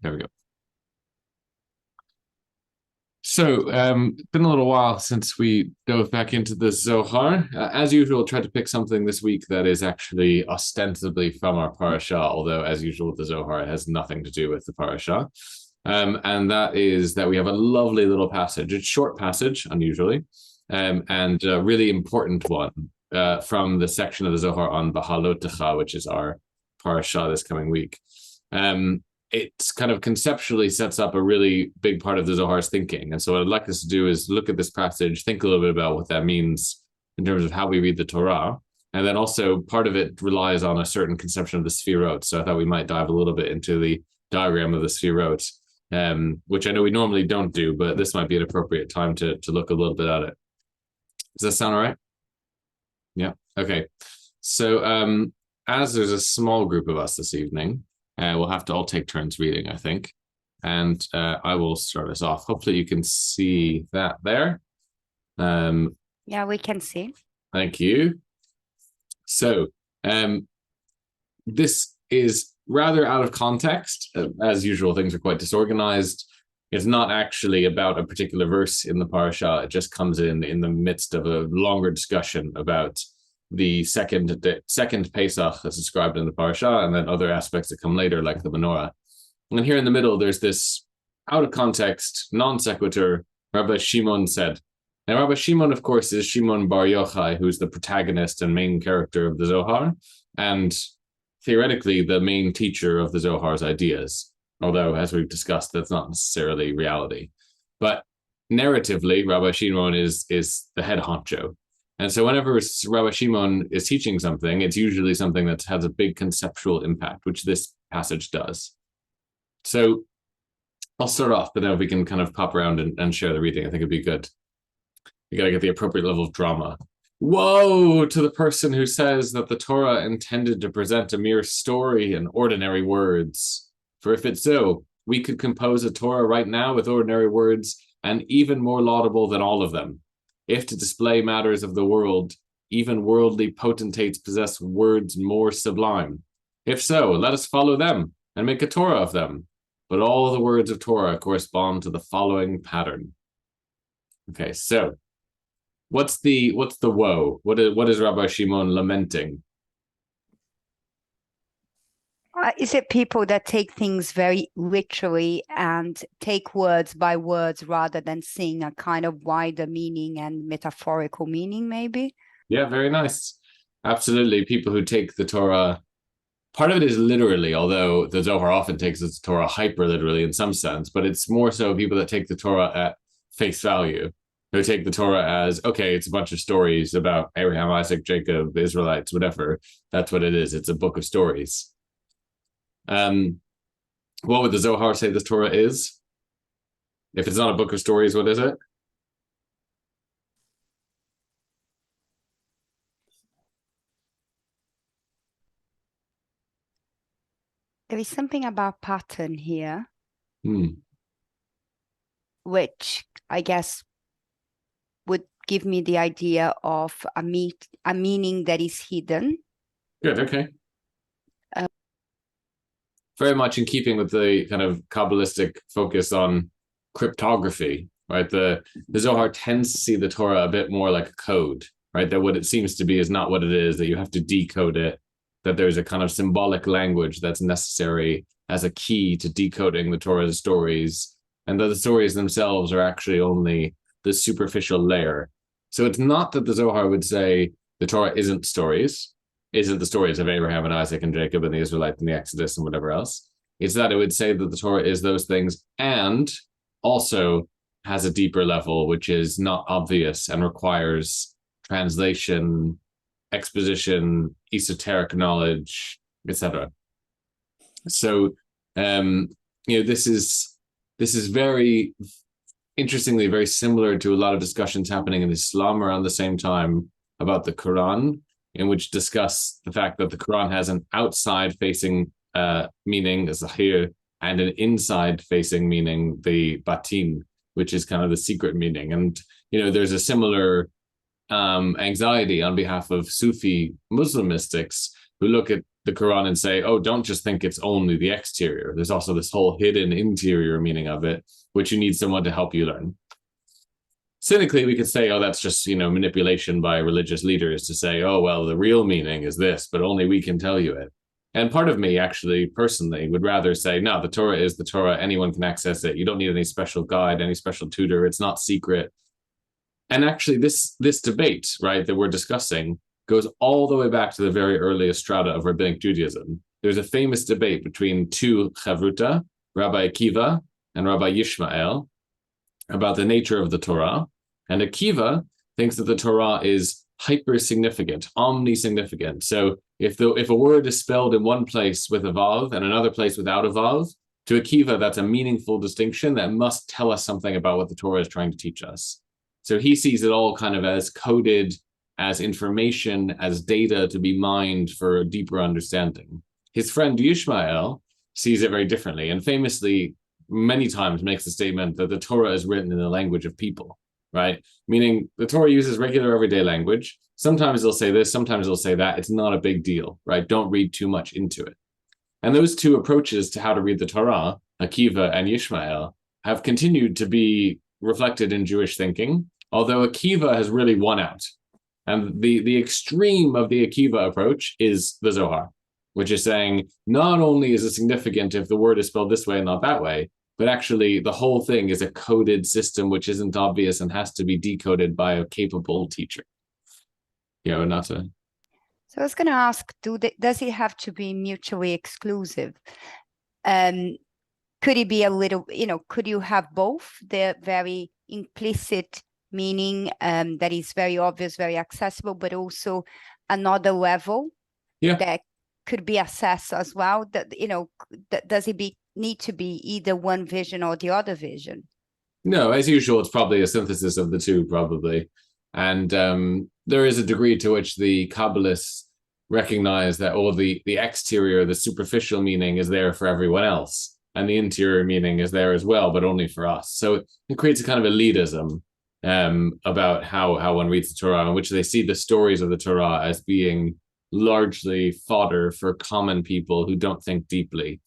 There we go. So, it's been a little while since we dove back into the Zohar. As usual, tried to pick something this week that is actually ostensibly from our parasha, although, as usual, the Zohar has nothing to do with the parasha. And that is that we have a lovely little passage. It's a short passage, unusually, and a really important one from the section of the Zohar on Behaalotekha, which is our parasha this coming week. It's kind of conceptually sets up a really big part of the Zohar's thinking. And so what I'd like us to do is look at this passage, think a little bit about what that means in terms of how we read the Torah. And then also part of it relies on a certain conception of the Sefirot. So I thought we might dive a little bit into the diagram of the Sefirot, which I know we normally don't do, but this might be an appropriate time to look a little bit at it. Does that sound all right? Yeah. Okay. So as there's a small group of us this evening, we'll have to all take turns reading, I think. And I will start us off. Hopefully you can see that there. Yeah, we can see. Thank you. So this is rather out of context. As usual, things are quite disorganized. It's not actually about a particular verse in the parasha. It just comes in the midst of a longer discussion about the second Pesach that's described in the parasha, and then other aspects that come later, like the menorah. And here in the middle, there's this out of context, non sequitur. Rabbi Shimon said. Now, Rabbi Shimon, of course, is Shimon Bar Yochai, who's the protagonist and main character of the Zohar, and theoretically the main teacher of the Zohar's ideas. Although, as we've discussed, that's not necessarily reality. But narratively, Rabbi Shimon is the head honcho. And so whenever Rabbi Shimon is teaching something, it's usually something that has a big conceptual impact, which this passage does. So I'll start off, but then if we can kind of pop around and share the reading, I think it'd be good. You got to get the appropriate level of drama. Woe to the person who says that the Torah intended to present a mere story in ordinary words. For if it's so, we could compose a Torah right now with ordinary words, and even more laudable than all of them. If to display matters of the world, even worldly potentates possess words more sublime. If so, let us follow them and make a Torah of them. But all the words of Torah correspond to the following pattern. Okay, so what's the woe? What is Rabbi Shimon lamenting? Is it people that take things very literally and take words by words rather than seeing a kind of wider meaning and metaphorical meaning, maybe? Yeah, very nice. Absolutely. People who take the Torah, part of it is literally, although the Zohar often takes the Torah hyper literally in some sense, but it's more so people that take the Torah at face value, who take the Torah as, okay, it's a bunch of stories about Abraham, Isaac, Jacob, Israelites, whatever. That's what it is. It's a book of stories. What would the Zohar say this Torah is? If it's not a book of stories, what is it? There is something about pattern here, which I guess would give me the idea of a meaning that is hidden. Good, okay. Very much in keeping with the kind of Kabbalistic focus on cryptography, right? The Zohar tends to see the Torah a bit more like a code, right? That what it seems to be is not what it is, that you have to decode it, that there's a kind of symbolic language that's necessary as a key to decoding the Torah's stories, and that the stories themselves are actually only the superficial layer. So it's not that the Zohar would say the Torah isn't stories, isn't the stories of Abraham and Isaac and Jacob and the Israelites and the Exodus and whatever else. It's that it would say that the Torah is those things and also has a deeper level, which is not obvious and requires translation, exposition, esoteric knowledge, etc. So, this is very interestingly very similar to a lot of discussions happening in Islam around the same time about the Quran, in which discuss the fact that the Quran has an outside-facing meaning, the Zahir, and an inside-facing meaning, the Batin, which is kind of the secret meaning. And, there's a similar anxiety on behalf of Sufi Muslim mystics who look at the Quran and say, oh, don't just think it's only the exterior. There's also this whole hidden interior meaning of it, which you need someone to help you learn. Cynically, we could say, oh, that's just, manipulation by religious leaders to say, oh, well, the real meaning is this, but only we can tell you it. And part of me, actually, personally, would rather say, no, the Torah is the Torah. Anyone can access it. You don't need any special guide, any special tutor. It's not secret. And actually, this debate, right, that we're discussing goes all the way back to the very earliest strata of Rabbinic Judaism. There's a famous debate between two Chavruta, Rabbi Akiva and Rabbi Yishmael, about the nature of the Torah. And Akiva thinks that the Torah is hyper-significant, omni-significant. So if a word is spelled in one place with a vav and another place without a vav, to Akiva, that's a meaningful distinction that must tell us something about what the Torah is trying to teach us. So he sees it all kind of as coded, as information, as data to be mined for a deeper understanding. His friend Yishmael sees it very differently, and famously many times makes the statement that the Torah is written in the language of people, right? Meaning the Torah uses regular everyday language. Sometimes they'll say this, sometimes they'll say that. It's not a big deal, right? Don't read too much into it. And those two approaches to how to read the Torah, Akiva and Yishmael, have continued to be reflected in Jewish thinking, although Akiva has really won out. And the extreme of the Akiva approach is the Zohar, which is saying not only is it significant if the word is spelled this way and not that way, but actually the whole thing is a coded system which isn't obvious and has to be decoded by a capable teacher. Not to... So I was going to ask, does it have to be mutually exclusive? Could it be a little, could you have both, the very implicit meaning that is very obvious, very accessible, but also another level that could be assessed as well? That, does it need to be either one vision or the other vision? No, as usual, it's probably a synthesis of the two, probably. And there is a degree to which the Kabbalists recognize that the exterior, the superficial meaning is there for everyone else, and the interior meaning is there as well, but only for us. So it creates a kind of elitism about how one reads the Torah, in which they see the stories of the Torah as being largely fodder for common people who don't think deeply.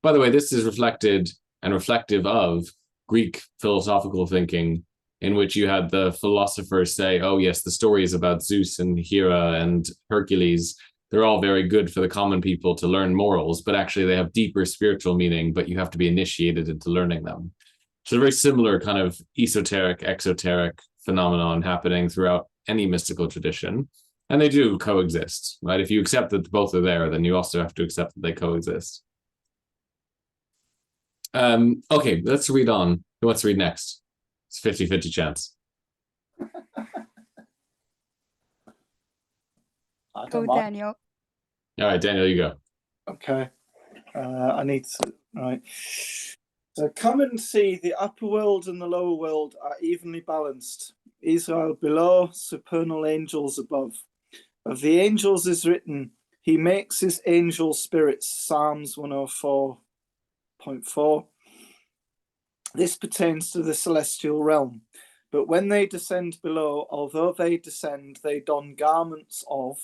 By the way, this is reflected and reflective of Greek philosophical thinking, in which you had the philosophers say, oh yes, the stories about Zeus and Hera and Hercules, they're all very good for the common people to learn morals, but actually they have deeper spiritual meaning, but you have to be initiated into learning them. So a very similar kind of esoteric, exoteric phenomenon happening throughout any mystical tradition. And they do coexist, right? If you accept that both are there, then you also have to accept that they coexist. Okay, let's read on. Who wants to read next? It's 50-50 chance. Daniel. All right, Daniel, you go. Okay. I need to... Right. So come and see, the upper world and the lower world are evenly balanced. Israel below, supernal angels above. Of the angels is written, he makes his angel spirits, Psalms 104.4. This pertains to the celestial realm. But when they descend below, although they descend, they don garments of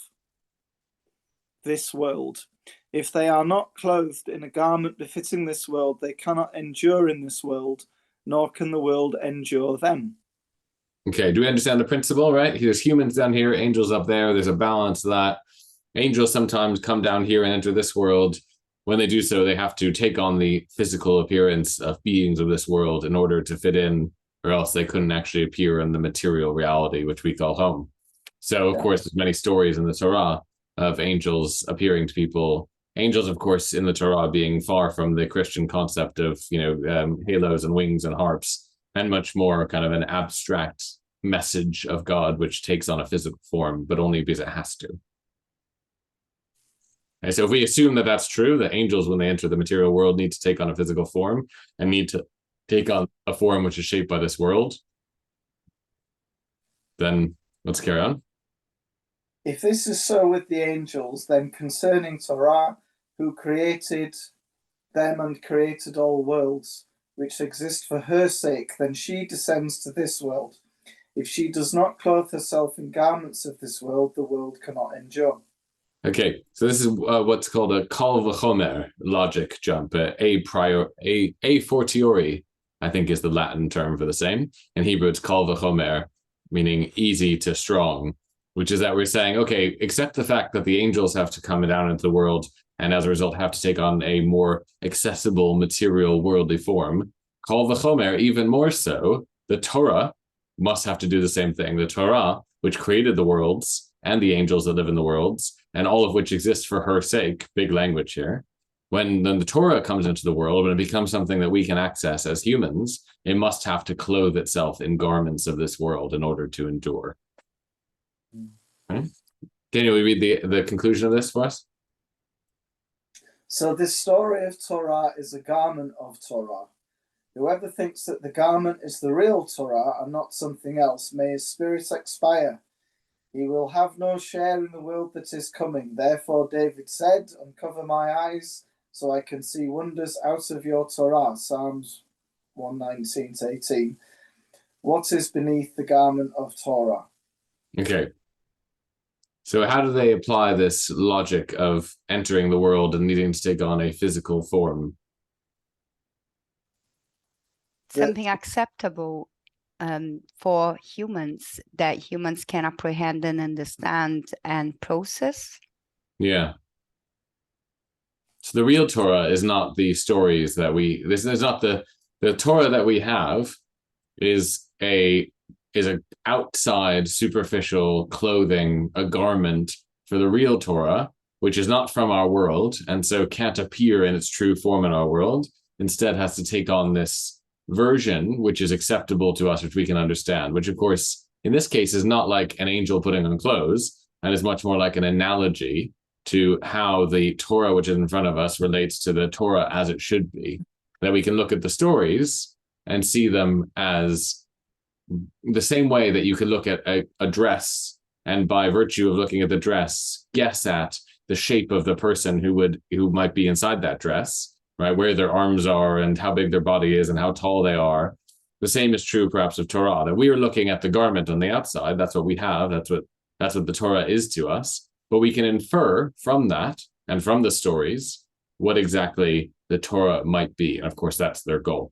this world. If they are not clothed in a garment befitting this world, they cannot endure in this world, nor can the world endure them. Okay, do we understand the principle, right? There's humans down here, angels up there. There's a balance to that. Angels sometimes come down here and enter this world. When they do so, they have to take on the physical appearance of beings of this world in order to fit in, or else they couldn't actually appear in the material reality, which we call home. So, of course, there's many stories in the Torah of angels appearing to people. Angels, of course, in the Torah being far from the Christian concept of, halos and wings and harps, and much more kind of an abstract message of God, which takes on a physical form, but only because it has to. And so if we assume that that's true, that angels, when they enter the material world, need to take on a physical form and need to take on a form which is shaped by this world, then let's carry on. If this is so with the angels, then concerning Torah, who created them and created all worlds, which exist for her sake, then she descends to this world. If she does not clothe herself in garments of this world, the world cannot endure. Okay, so this is what's called a kal v'chomer logic jump. A fortiori, I think, is the Latin term for the same. In Hebrew, it's kal v'chomer, meaning easy to strong, which is that we're saying, okay, accept the fact that the angels have to come down into the world and as a result have to take on a more accessible material worldly form. Kal v'chomer, even more so, the Torah must have to do the same thing. The Torah, which created the worlds and the angels that live in the worlds, and all of which exist for her sake, big language here. When then the Torah comes into the world, when it becomes something that we can access as humans, it must have to clothe itself in garments of this world in order to endure. Right? Daniel, will you read the conclusion of this for us? So this story of Torah is a garment of Torah. Whoever thinks that the garment is the real Torah and not something else, may his spirit expire. He will have no share in the world that is coming. Therefore, David said, uncover my eyes so I can see wonders out of your Torah. Psalms 119-18. What is beneath the garment of Torah? Okay. So how do they apply this logic of entering the world and needing to take on a physical form? Something acceptable for humans, that humans can apprehend and understand and process. Yeah. So the real Torah is not the stories that this is not the Torah that we have is a outside superficial clothing, a garment for the real Torah, which is not from our world and so can't appear in its true form in our world. Instead has to take on this version which is acceptable to us, which we can understand, which of course in this case is not like an angel putting on clothes and is much more like an analogy to how the Torah which is in front of us relates to the Torah as it should be, that we can look at the stories and see them as the same way that you could look at a dress and by virtue of looking at the dress guess at the shape of the person who might be inside that dress, right, where their arms are and how big their body is and how tall they are. The same is true perhaps of Torah, that we are looking at the garment on the outside. That's what we have. That's what the Torah is to us. But we can infer from that and from the stories what exactly the Torah might be. And of course, that's their goal.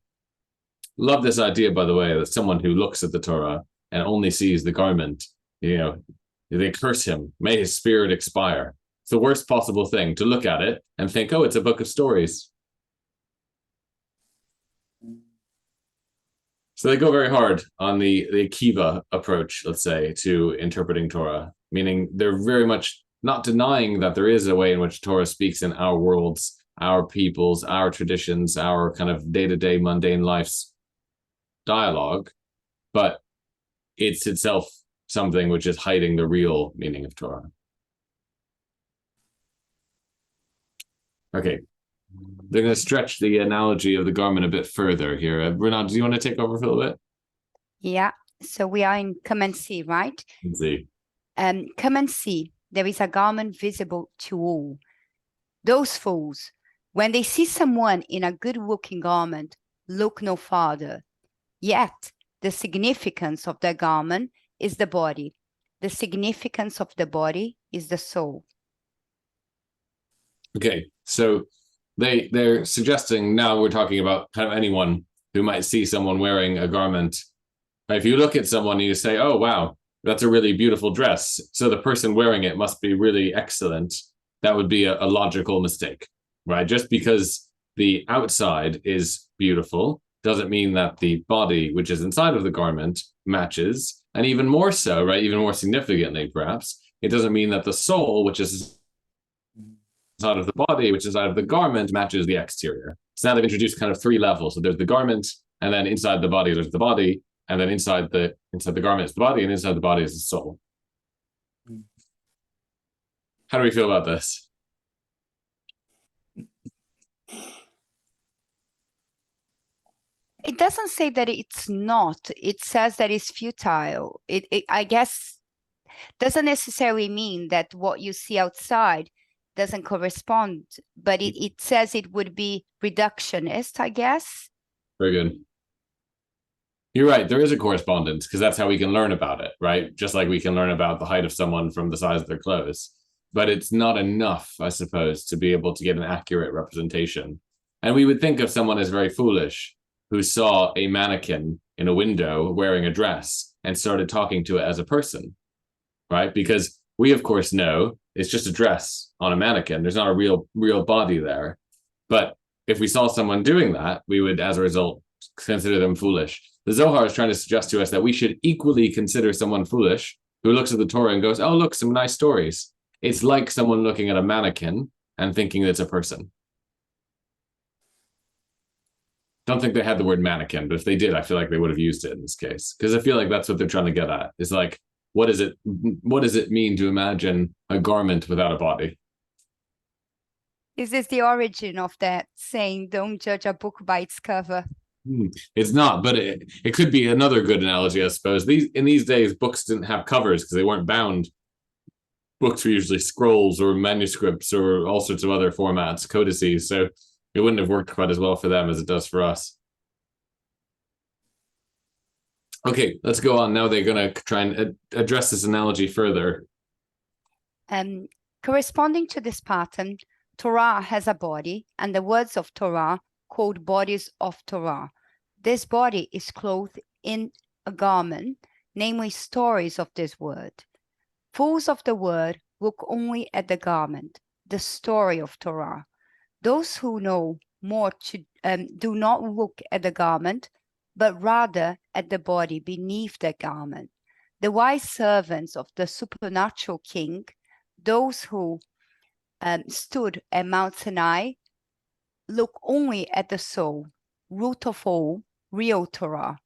Love this idea, by the way, that someone who looks at the Torah and only sees the garment, they curse him. May his spirit expire. It's the worst possible thing to look at it and think, oh, it's a book of stories. So they go very hard on the Kiva approach, let's say, to interpreting Torah, meaning they're very much not denying that there is a way in which Torah speaks in our worlds, our peoples, our traditions, our kind of day-to-day mundane life's dialogue, but it's itself something which is hiding the real meaning of Torah. Okay. They're going to stretch the analogy of the garment a bit further here. Renat, do you want to take over for a little bit? Yeah. So we are in come and see, right? See. Come and see. There is a garment visible to all. Those fools, when they see someone in a good-looking garment, look no farther. Yet, the significance of the garment is the body. The significance of the body is the soul. Okay, so they're suggesting now we're talking about kind of anyone who might see someone wearing a garment. If you look at someone and you say, oh, wow, that's a really beautiful dress, so the person wearing it must be really excellent, that would be a logical mistake, right? Just because the outside is beautiful doesn't mean that the body, which is inside of the garment, matches. And even more so, right, even more significantly, perhaps, it doesn't mean that the soul, which is inside of the body, which is inside of the garment, matches the exterior. So now they've introduced kind of three levels. So there's the garment, and then inside the body, there's the body, and then inside the garment is the body, and inside the body is the soul. How do we feel about this? It doesn't say that it's not. It says that it's futile. It I guess, doesn't necessarily mean that what you see outside doesn't correspond, but it says it would be reductionist, I guess. Very good. You're right. There is a correspondence because that's how we can learn about it, right? Just like we can learn about the height of someone from the size of their clothes. but it's not enough, I suppose, to be able to get an accurate representation. And we would think of someone as very foolish who saw a mannequin in a window wearing a dress and started talking to it as a person, right? Because we, of course, know it's just a dress on a mannequin. There's not a real body there. But if we saw someone doing that, we would, as a result, consider them foolish. The Zohar is trying to suggest to us that we should equally consider someone foolish who looks at the Torah and goes, oh, look, some nice stories. It's like someone looking at a mannequin and thinking it's a person. Don't think they had the word mannequin, but if they did, I feel like they would have used it in this case, because I feel like that's what they're trying to get at. It's like, what does it mean to imagine a garment without a body? Is this the origin of that saying, don't judge a book by its cover? It's not, but it could be another good analogy, I suppose. In these days, books didn't have covers because they weren't bound. Books were usually scrolls or manuscripts or all sorts of other formats, codices, so it wouldn't have worked quite as well for them as it does for us. Okay, let's go on. Now they're going to try and address this analogy further. Corresponding to this pattern, Torah has a body, and the words of Torah called bodies of Torah. This body is clothed in a garment, namely stories of this word. Fools of the word look only at the garment, the story of Torah. Those who know more do not look at the garment, but rather at the body beneath the garment. The wise servants of the supernatural king, those who stood at Mount Sinai, look only at the soul, root of all, real Torah.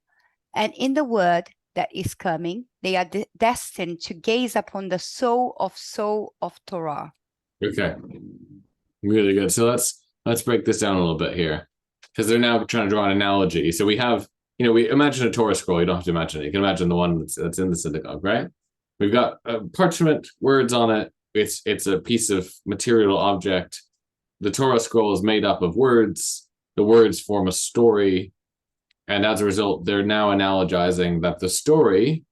And in the word that is coming, they are destined to gaze upon the soul of Torah. Okay, really good. So let's break this down a little bit here, because they're now trying to draw an analogy. So we have, we imagine a Torah scroll. You don't have to imagine it. You can imagine the one that's in the synagogue, right? We've got parchment, words on it. It's a piece of material object. The Torah scroll is made up of words. The words form a story. And as a result, they're now analogizing that the story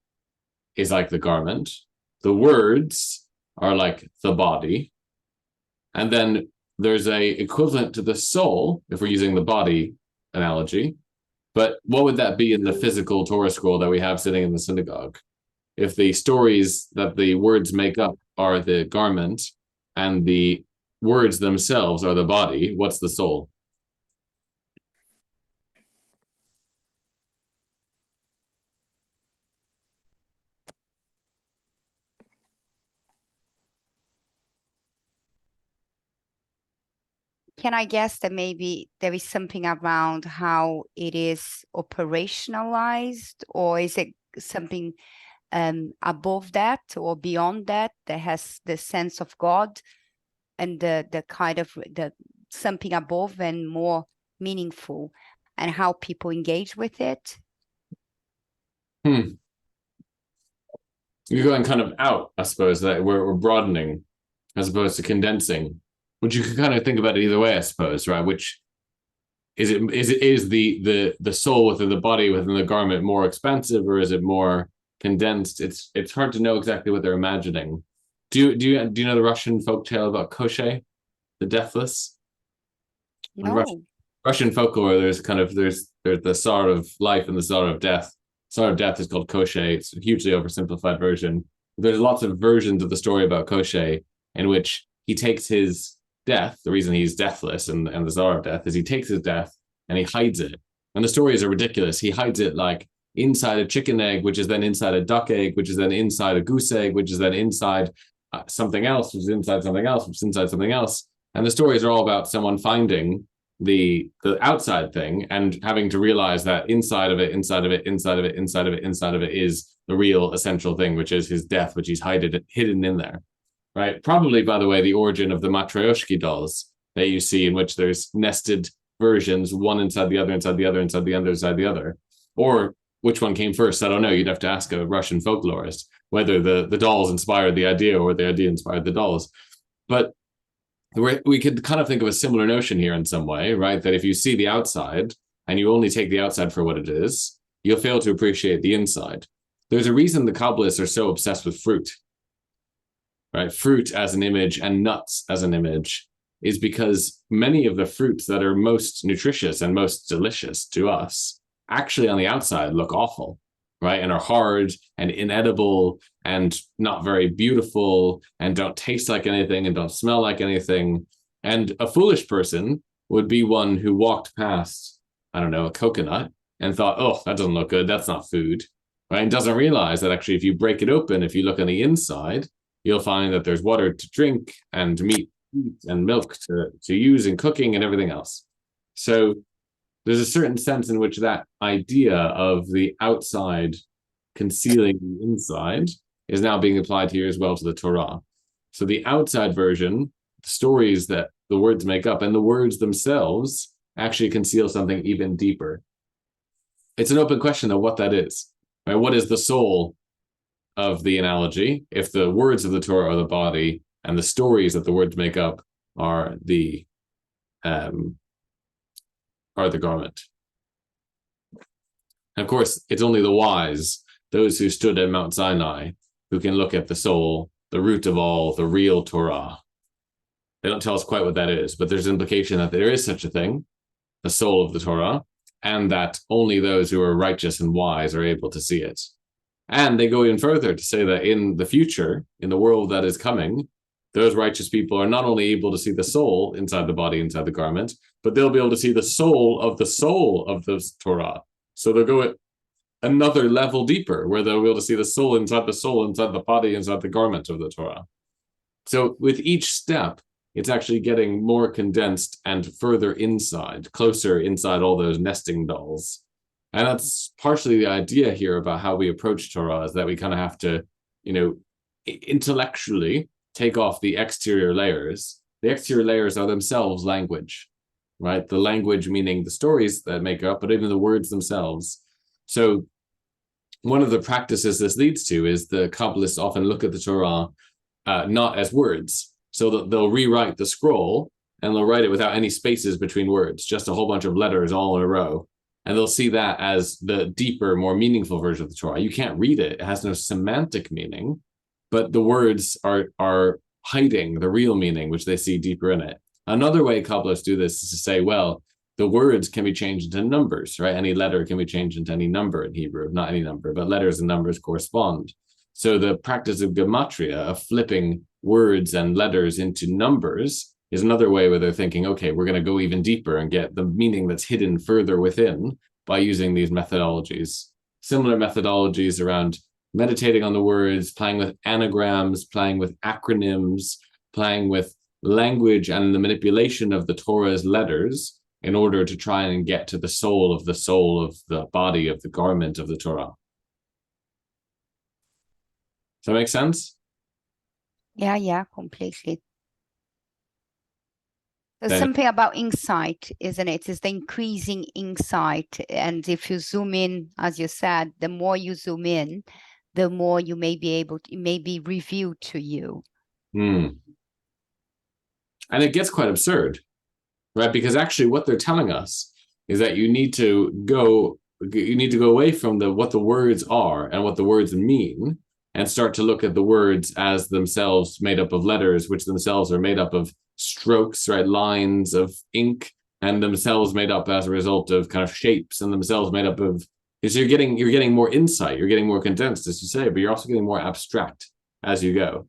is like the garment. The words are like the body. And then there's a equivalent to the soul, if we're using the body analogy. But what would that be in the physical Torah scroll that we have sitting in the synagogue? If the stories that the words make up are the garment and the words themselves are the body, what's the soul? Can I guess that maybe there is something around how it is operationalized, or is it something above that or beyond that has the sense of God and the kind of the something above and more meaningful, and how people engage with it? You're going kind of out, I suppose, that we're broadening as opposed to condensing. Which you can kind of think about it either way, I suppose, right? Which is the soul within the body, within the garment, more expansive, or is it more condensed? It's hard to know exactly what they're imagining. Do you know the Russian folktale about Koshchei, the deathless? No. Russian folklore, there's the Tsar of life and the Tsar of death. Tsar of death is called Koshchei. It's a hugely oversimplified version. There's lots of versions of the story about Koshchei in which he takes his death. The reason he's deathless and the Tsar of death is he takes his death and he hides it. And the stories are ridiculous. He hides it like inside a chicken egg, which is then inside a duck egg, which is then inside a goose egg, which is then inside something else, which is inside something else, which is inside something else. And the stories are all about someone finding the outside thing and having to realize that inside of it is the real essential thing, which is his death, which he's hidden in there. Right. Probably, by the way, the origin of the Matryoshki dolls that you see, in which there's nested versions, one inside the other, inside the other, inside the other, inside the other. Or which one came first? I don't know. You'd have to ask a Russian folklorist whether the dolls inspired the idea or the idea inspired the dolls. But we could kind of think of a similar notion here in some way, right? That if you see the outside and you only take the outside for what it is, you'll fail to appreciate the inside. There's a reason the Kabbalists are so obsessed with fruit. right? Fruit as an image and nuts as an image is because many of the fruits that are most nutritious and most delicious to us actually on the outside look awful, right? And are hard and inedible and not very beautiful and don't taste like anything and don't smell like anything. And a foolish person would be one who walked past, I don't know, a coconut and thought, oh, that doesn't look good. That's not food, right? And doesn't realize that actually if you break it open, if you look on the inside, you'll find that there's water to drink and meat and milk to use in cooking and everything else. So there's a certain sense in which that idea of the outside concealing the inside is now being applied here as well to the Torah. So the outside version, the stories that the words make up, and the words themselves actually conceal something even deeper. It's an open question of what that is, right? What is the soul of the analogy if the words of the Torah are the body and the stories that the words make up are the garment? And of course, it's only the wise, those who stood at Mount Sinai, who can look at the soul, the root of all, the real Torah. They don't tell us quite what that is, but there's an implication that there is such a thing, the soul of the Torah, and that only those who are righteous and wise are able to see it. And they go even further to say that in the future, in the world that is coming, those righteous people are not only able to see the soul inside the body, inside the garment, but they'll be able to see the soul of the Torah. So they'll go another level deeper, where they'll be able to see the soul, inside the body, inside the garment of the Torah. So with each step, it's actually getting more condensed and further inside, closer inside all those nesting dolls. And that's partially the idea here about how we approach Torah, is that we kind of have to, intellectually take off the exterior layers. The exterior layers are themselves language, right? The language meaning the stories that make up, but even the words themselves. So one of the practices this leads to is the Kabbalists often look at the Torah not as words. So that they'll rewrite the scroll and they'll write it without any spaces between words, just a whole bunch of letters all in a row. And they'll see that as the deeper, more meaningful version of the Torah. You can't read it. It has no semantic meaning, but the words are hiding the real meaning, which they see deeper in it. Another way Kabbalists do this is to say, well, the words can be changed into numbers, right? Any letter can be changed into any number in Hebrew, not any number, but letters and numbers correspond. So the practice of gematria, of flipping words and letters into numbers, is another way where they're thinking, okay, we're going to go even deeper and get the meaning that's hidden further within by using these methodologies. Similar methodologies around meditating on the words, playing with anagrams, playing with acronyms, playing with language and the manipulation of the Torah's letters in order to try and get to the soul of the body of the garment of the Torah. Does that make sense? Yeah, completely. There's something about insight, isn't it? It's the increasing insight. And if you zoom in, as you said, the more you zoom in, the more you may be able to, it may be revealed to you. And it gets quite absurd, right? Because actually what they're telling us is that you need to go away from what the words are and what the words mean, and start to look at the words as themselves made up of letters, which themselves are made up of strokes, right? Lines of ink, and themselves made up as a result of kind of shapes, and themselves made up of. So you're getting more insight, you're getting more condensed, as you say, but you're also getting more abstract as you go.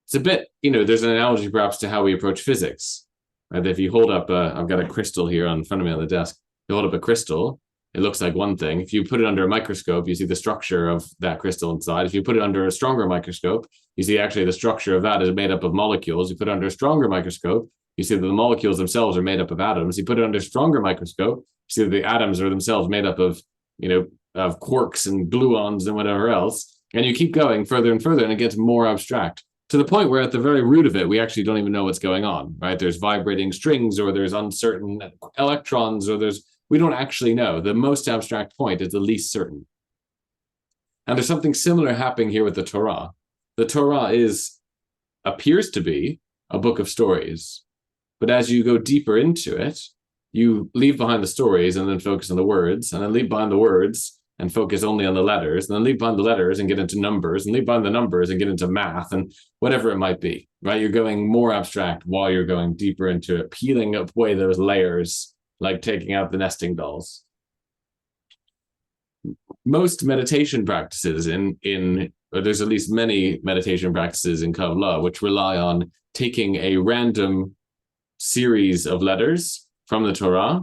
It's a bit, there's an analogy perhaps to how we approach physics, right? If you hold up, I've got a crystal here in front of me on the desk. You hold up a crystal, it looks like one thing. If you put it under a microscope, you see the structure of that crystal inside. If you put it under a stronger microscope, you see actually the structure of that is made up of molecules. You put it under a stronger microscope, you see that the molecules themselves are made up of atoms. You put it under a stronger microscope, you see that the atoms are themselves made up of, of quarks and gluons and whatever else. And you keep going further and further, and it gets more abstract, to the point where at the very root of it, we actually don't even know what's going on, right? There's vibrating strings, or there's uncertain electrons, or we don't actually know. The most abstract point is the least certain. And there's something similar happening here with the Torah. The Torah appears to be a book of stories, but as you go deeper into it, you leave behind the stories and then focus on the words, and then leave behind the words and focus only on the letters, and then leave behind the letters and get into numbers, and leave behind the numbers and get into math and whatever it might be, right? You're going more abstract while you're going deeper into it, peeling away those layers, like taking out the nesting dolls. Most meditation practices there's at least many meditation practices in Kabbalah which rely on taking a random series of letters from the Torah.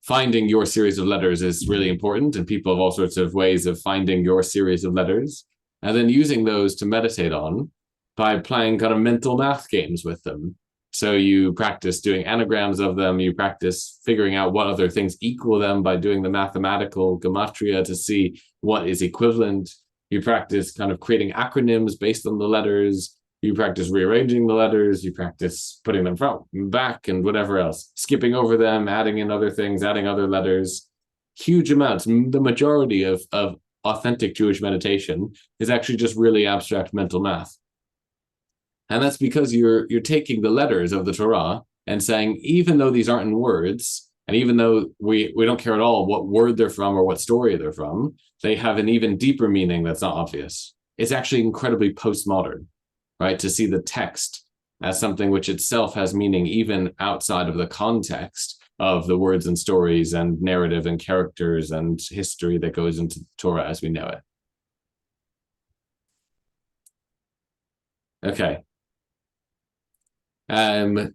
Finding your series of letters is really important, and people have all sorts of ways of finding your series of letters, and then using those to meditate on by playing kind of mental math games with them. So you practice doing anagrams of them, you practice figuring out what other things equal them by doing the mathematical gematria to see what is equivalent. You practice kind of creating acronyms based on the letters. You practice rearranging the letters. You practice putting them front and back and whatever else, skipping over them, adding in other things, adding other letters. Huge amounts. The majority of authentic Jewish meditation is actually just really abstract mental math. And that's because you're taking the letters of the Torah and saying, even though these aren't in words, and even though we don't care at all what word they're from or what story they're from, they have an even deeper meaning that's not obvious. It's actually incredibly postmodern, right? To see the text as something which itself has meaning even outside of the context of the words and stories and narrative and characters and history that goes into the Torah as we know it. Okay. I'm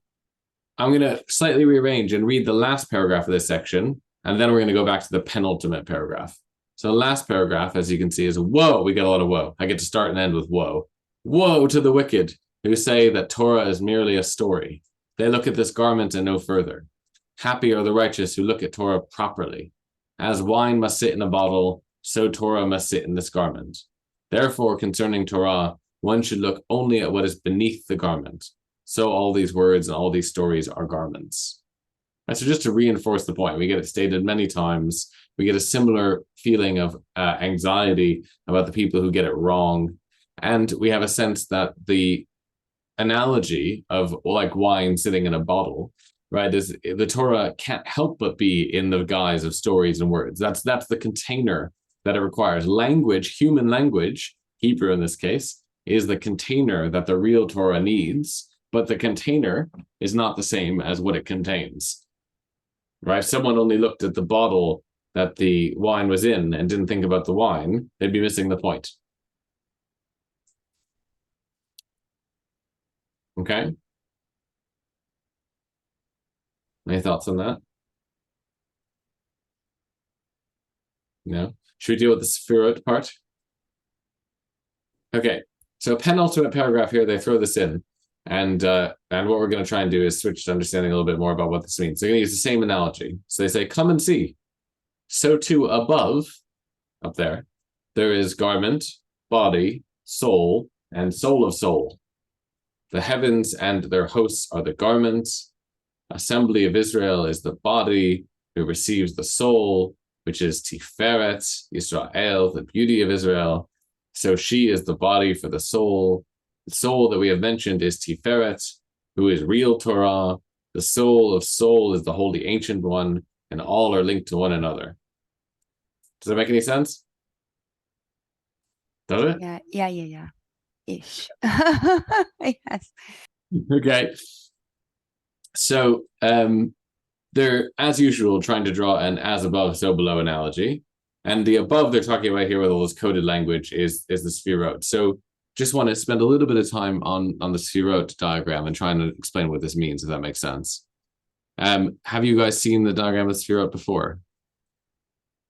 going to slightly rearrange and read the last paragraph of this section, and then we're going to go back to the penultimate paragraph. So the last paragraph, as you can see, is whoa. We get a lot of whoa. I get to start and end with whoa. Woe to the wicked who say that Torah is merely a story. They look at this garment and no further. Happy are the righteous who look at Torah properly. As wine must sit in a bottle, so Torah must sit in this garment. Therefore, concerning Torah, one should look only at what is beneath the garment. So all these words and all these stories are garments. And so just to reinforce the point, we get it stated many times. We get a similar feeling of anxiety about the people who get it wrong. And we have a sense that the analogy of like wine sitting in a bottle, right, is the Torah can't help but be in the guise of stories and words. That's the container that it requires. Language, human language, Hebrew in this case, is the container that the real Torah needs, but the container is not the same as what it contains. Right? If someone only looked at the bottle that the wine was in and didn't think about the wine, they'd be missing the point. Okay. Any thoughts on that? No? Should we deal with the Sefirot part? Okay. So penultimate paragraph here, they throw this in. And what we're going to try and do is switch to understanding a little bit more about what this means. So they're going to use the same analogy. So they say, come and see. So too above, up there is garment, body, soul, and soul of soul. The heavens and their hosts are the garments. Assembly of Israel is the body who receives the soul, which is Tiferet, Israel, the beauty of Israel. So she is the body for the soul. The soul that we have mentioned is Tiferet, who is real Torah. The soul of soul is the holy ancient one, and all are linked to one another. Does that make any sense? Does it? Yeah. Ish. Yes. Okay. So they're, as usual, trying to draw an as above, so below analogy. And the above they're talking about here with all this coded language is the Sefirot. So just want to spend a little bit of time on the Sefirot diagram and trying to explain what this means, if that makes sense. Have you guys seen the diagram of Sefirot before?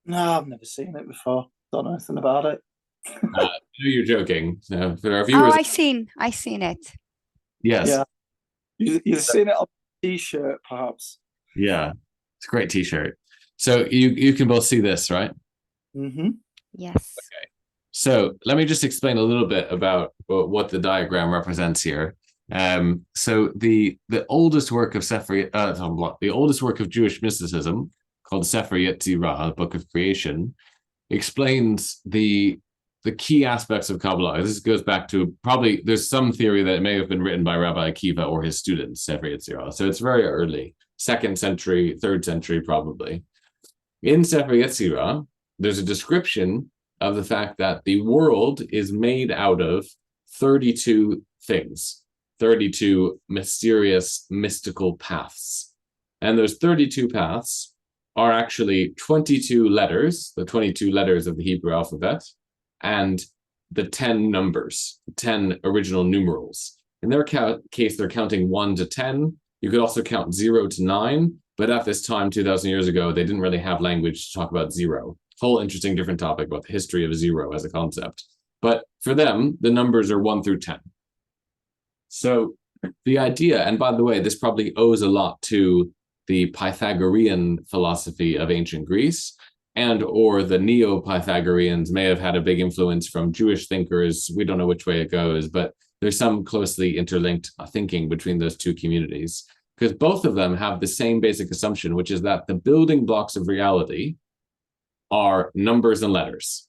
No, I've never seen it before. Don't know anything about it. You're joking. So for our viewers, I seen it. Yes. Yeah. You've seen it on a t-shirt, perhaps. Yeah. It's a great t-shirt. So you can both see this, right? Mm-hmm. Yes. Okay. So let me just explain a little bit about what the diagram represents here. So the oldest work of the oldest work of Jewish mysticism, called Sefer Yetzirah, the Book of Creation, explains the key aspects of Kabbalah. This goes back to probably, there's some theory that it may have been written by Rabbi Akiva or his students, Sefer Yetzirah. So it's very early, 2nd century, 3rd century, probably. In Sefer Yetzirah, there's a description of the fact that the world is made out of 32 things, 32 mysterious, mystical paths. And those 32 paths are actually 22 letters, the 22 letters of the Hebrew alphabet, and the 10 numbers, 10 original numerals. In their case, they're counting 1 to 10. You could also count 0 to 9, but at this time, 2,000 years ago, they didn't really have language to talk about zero. Whole interesting different topic about the history of zero as a concept. But for them, the numbers are 1 through 10. So the idea, and by the way, this probably owes a lot to the Pythagorean philosophy of ancient Greece, and or the Neo-Pythagoreans may have had a big influence from Jewish thinkers. We don't know which way it goes, but there's some closely interlinked thinking between those two communities, because both of them have the same basic assumption, which is that the building blocks of reality are numbers and letters.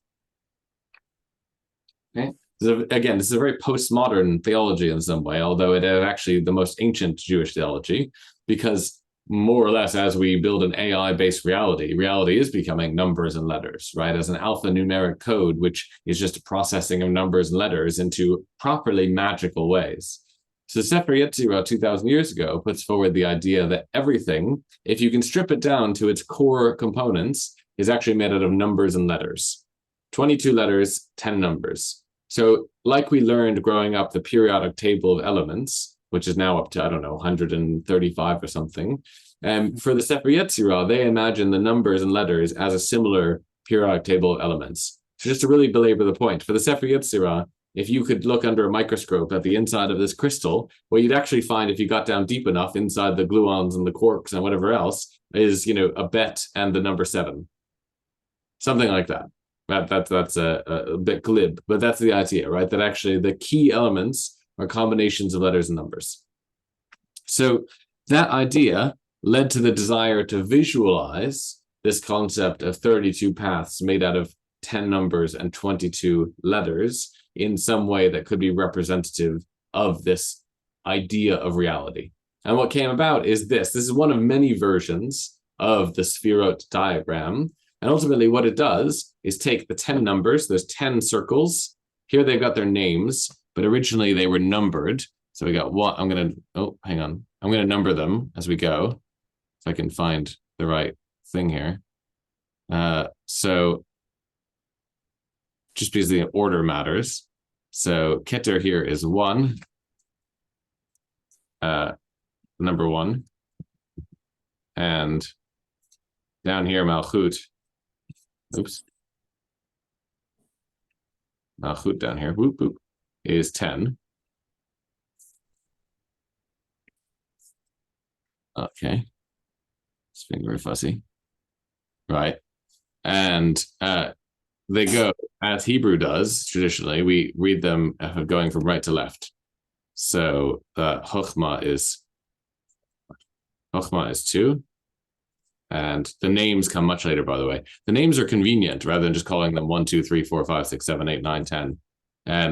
Okay. So again, this is a very postmodern theology in some way, although it is actually the most ancient Jewish theology, because more or less as we build an AI-based reality, reality is becoming numbers and letters, right? As an alphanumeric code, which is just a processing of numbers and letters into properly magical ways. So Sefer Yetzirah 2,000 years ago puts forward the idea that everything, if you can strip it down to its core components, is actually made out of numbers and letters. 22 letters, 10 numbers. So like we learned growing up the periodic table of elements, which is now up to, I don't know, 135 or something. For the Sefer Yetzirah, they imagine the numbers and letters as a similar periodic table of elements. So just to really belabor the point, for the Sefer Yetzirah, if you could look under a microscope at the inside of this crystal, what you'd actually find if you got down deep enough inside the gluons and the quarks and whatever else is, a bet and the number 7. Something like that. That's a bit glib, but that's the idea, right? That actually the key elements are combinations of letters and numbers. So that idea led to the desire to visualize this concept of 32 paths made out of 10 numbers and 22 letters in some way that could be representative of this idea of reality. And what came about is this is one of many versions of the Sefirot diagram. And ultimately what it does is take the 10 numbers, those 10 circles. Here they've got their names, but originally they were numbered. So we got what I'm going to number them as we go. If I can find the right thing here. So just because the order matters. So Keter here is 1, number 1. And down here, Malchut, Malchut down here, whoop, whoop, is 10. Okay. It's being very fussy. Right. And they go, as Hebrew does, traditionally, we read them going from right to left. So Chochmah is 2. And the names come much later, by the way. The names are convenient rather than just calling them 1, 2, 3, 4, 5, 6, 7, 8, 9, 10.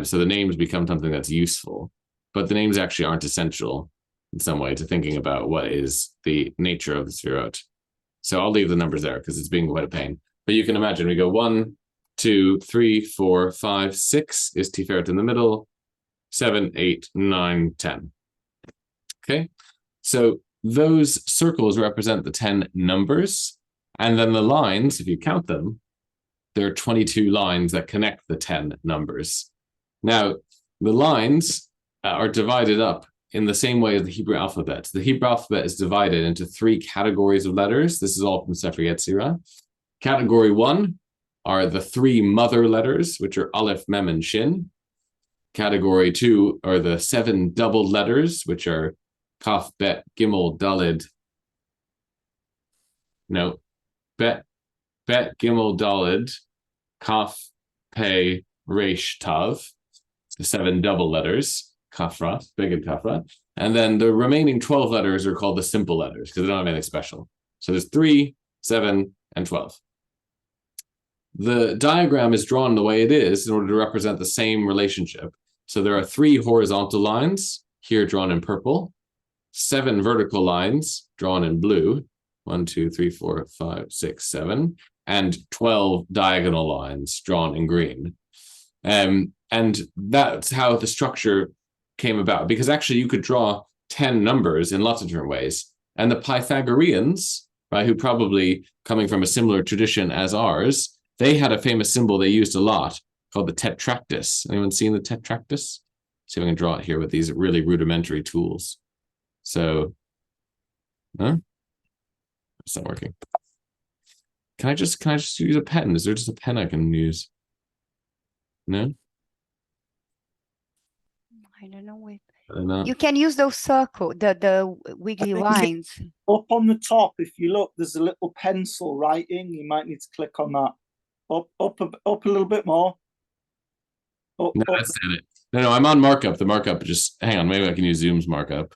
So the names become something that's useful. But the names actually aren't essential in some way to thinking about what is the nature of the Sefirot. So I'll leave the numbers there because it's being quite a pain. But you can imagine we go 1, 2, 3, 4, 5, 6 is Tiferet in the middle, 7, 8, 9, 10. Okay, so those circles represent the 10 numbers. And then the lines, if you count them, there are 22 lines that connect the 10 numbers. Now, the lines are divided up in the same way as the Hebrew alphabet. The Hebrew alphabet is divided into 3 categories of letters. This is all from Sefer Yetzirah. Category 1 are the 3 mother letters, which are Aleph, Mem, and Shin. Category 2 are the 7 double letters, which are Kaf, Bet, Gimel, Dalid. No, Bet, Gimel, Dalid, Kaf, Pei, Resh, Tav. The 7 double letters. Kafra, big and Kafra. And then the remaining 12 letters are called the simple letters because they don't have anything special. So there's 3, 7, and 12. The diagram is drawn the way it is in order to represent the same relationship. So there are 3 horizontal lines, here drawn in purple, 7 vertical lines drawn in blue, 1, 2, 3, 4, 5, 6, 7, and 12 diagonal lines drawn in green. And that's how the structure came about, because actually you could draw 10 numbers in lots of different ways. And the Pythagoreans, right, who probably coming from a similar tradition as ours, they had a famous symbol they used a lot called the tetractys. Anyone seen the tetractys? See if I can draw it here with these really rudimentary tools. So, it's not working. Can I just use a pen? Is there just a pen I can use? No? I don't know. You can use those the wiggly lines. Up on the top, if you look, there's a little pencil writing. You might need to click on that. Up a little bit more. No, that's it. No, I'm on markup. The markup, just hang on. Maybe I can use Zoom's markup.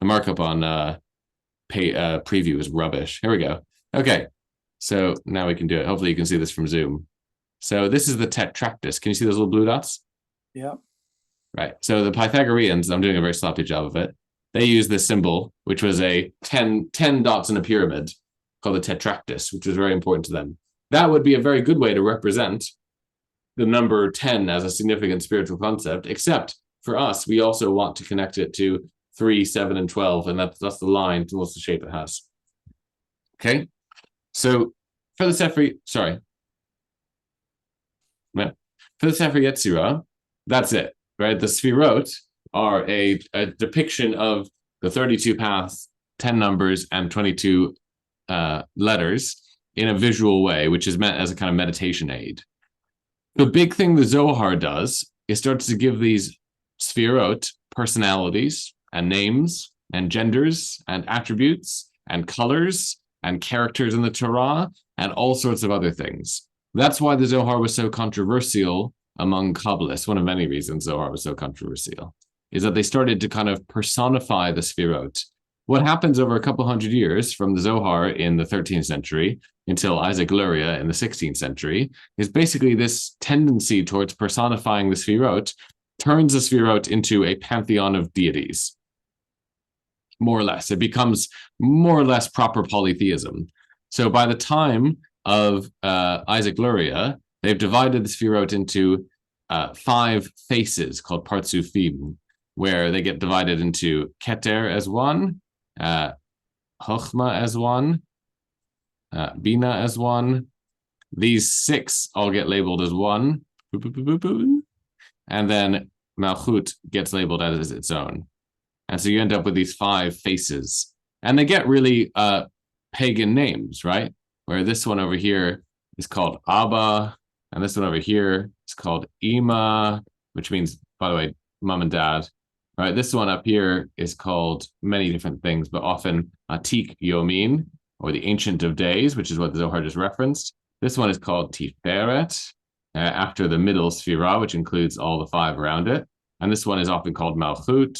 The markup on preview is rubbish. Here we go. Okay, so now we can do it. Hopefully you can see this from Zoom. So this is the tetractys. Can you see those little blue dots? Yeah. Right. So the Pythagoreans, I'm doing a very sloppy job of it. They used this symbol, which was a 10 dots in a pyramid called the tetractys, which was very important to them. That would be a very good way to represent the number 10 as a significant spiritual concept, except for us, we also want to connect it to 3, 7, and 12, and that's the line, that's the shape it has. Okay? So for the Sefer Yetzirah, that's it, right? The Sefirot are a depiction of the 32 paths, 10 numbers, and 22 letters in a visual way, which is meant as a kind of meditation aid. The big thing the Zohar does is starts to give these Sefirot personalities and names and genders and attributes and colors and characters in the Torah and all sorts of other things. That's why the Zohar was so controversial among Kabbalists. One of many reasons Zohar was so controversial is that they started to kind of personify the Sefirot. What happens over a couple hundred years from the Zohar in the 13th century until Isaac Luria in the 16th century is basically this tendency towards personifying the Sefirot turns the Sefirot into a pantheon of deities, more or less. It becomes more or less proper polytheism. So by the time of Isaac Luria, they've divided the Sefirot into 5 faces called Partsufim, where they get divided into Keter as one, Chochma as one, Bina as one. These 6 all get labeled as one, and then Malchut gets labeled as its own. And so you end up with these 5 faces, and they get really pagan names, right? Where this one over here is called Abba, and this one over here is called Ima, which means, by the way, mom and dad. All right, this one up here is called many different things, but often Atik Yomin, or the Ancient of Days, which is what the Zohar just referenced. This one is called Tiferet, after the middle Sefirah, which includes all the 5 around it. And this one is often called Malchut,